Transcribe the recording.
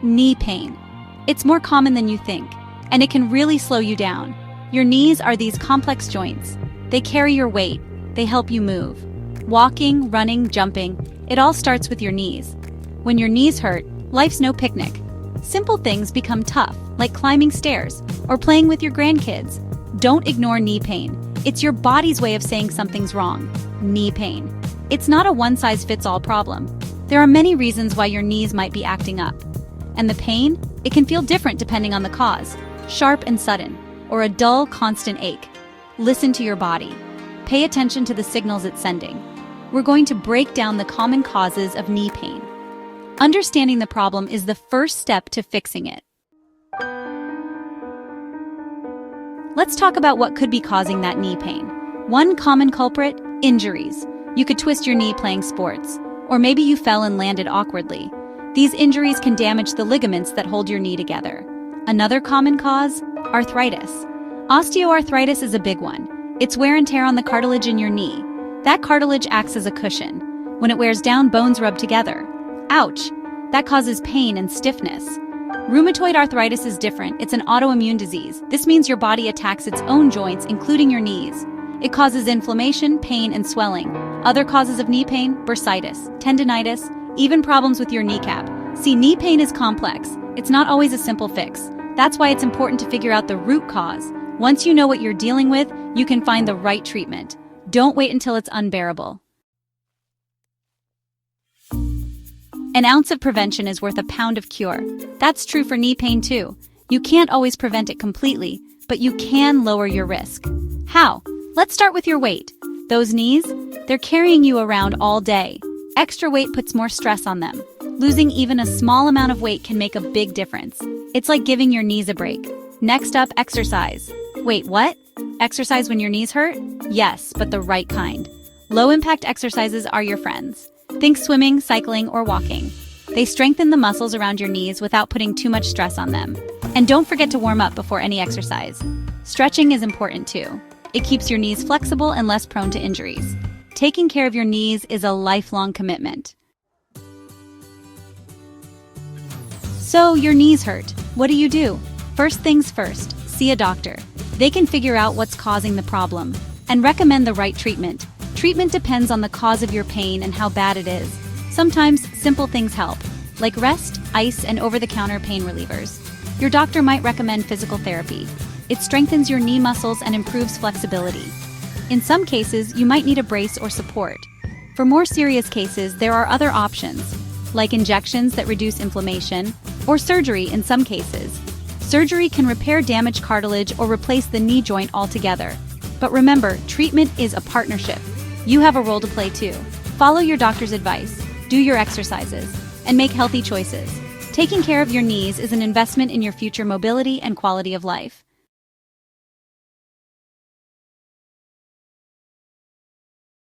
Knee pain. It's more common than you think, and it can really slow you down. Your knees are these complex joints. They carry your weight. They help you move. Walking, running, jumping, it all starts with your knees. When your knees hurt, life's no picnic. Simple things become tough, like climbing stairs or playing with your grandkids. Don't ignore knee pain. It's your body's way of saying something's wrong. Knee pain. It's not a one-size-fits-all problem. There are many reasons why your knees might be acting up. And the pain? It can feel different depending on the cause. Sharp and sudden, or a dull, constant ache. Listen to your body. Pay attention to the signals it's sending. We're going to break down the common causes of knee pain. Understanding the problem is the first step to fixing it. Let's talk about what could be causing that knee pain. One common culprit: injuries. You could twist your knee playing sports, or maybe you fell and landed awkwardly. These injuries can damage the ligaments that hold your knee together. Another common cause: arthritis. Osteoarthritis is a big one. It's wear and tear on the cartilage in your knee. That cartilage acts as a cushion. When it wears down, bones rub together. Ouch! That causes pain and stiffness. Rheumatoid arthritis is different. It's an autoimmune disease. This means your body attacks its own joints, including your knees. It causes inflammation, pain, and swelling. Other causes of knee pain: bursitis, tendinitis, even problems with your kneecap. See, knee pain is complex. It's not always a simple fix. That's why it's important to figure out the root cause. Once you know what you're dealing with, you can find the right treatment. Don't wait until it's unbearable. An ounce of prevention is worth a pound of cure. That's true for knee pain too. You can't always prevent it completely, but you can lower your risk. How? Let's start with your weight. Those knees, they're carrying you around all day. Extra weight puts more stress on them. Losing even a small amount of weight can make a big difference. It's like giving your knees a break. Next up, exercise. Wait, what? Exercise when your knees hurt? Yes, but the right kind. Low-impact exercises are your friends. Think swimming, cycling, or walking. They strengthen the muscles around your knees without putting too much stress on them. And don't forget to warm up before any exercise. Stretching is important too. It keeps your knees flexible and less prone to injuries. Taking care of your knees is a lifelong commitment. So, your knees hurt. What do? First things first, see a doctor. They can figure out what's causing the problem and recommend the right treatment. Treatment depends on the cause of your pain and how bad it is. Sometimes simple things help, like rest, ice, and over-the-counter pain relievers. Your doctor might recommend physical therapy. It strengthens your knee muscles and improves flexibility. In some cases, you might need a brace or support. For more serious cases, there are other options, like injections that reduce inflammation, or surgery in some cases. Surgery can repair damaged cartilage or replace the knee joint altogether. But remember, treatment is a partnership. You have a role to play too. Follow your doctor's advice, do your exercises, and make healthy choices. Taking care of your knees is an investment in your future mobility and quality of life.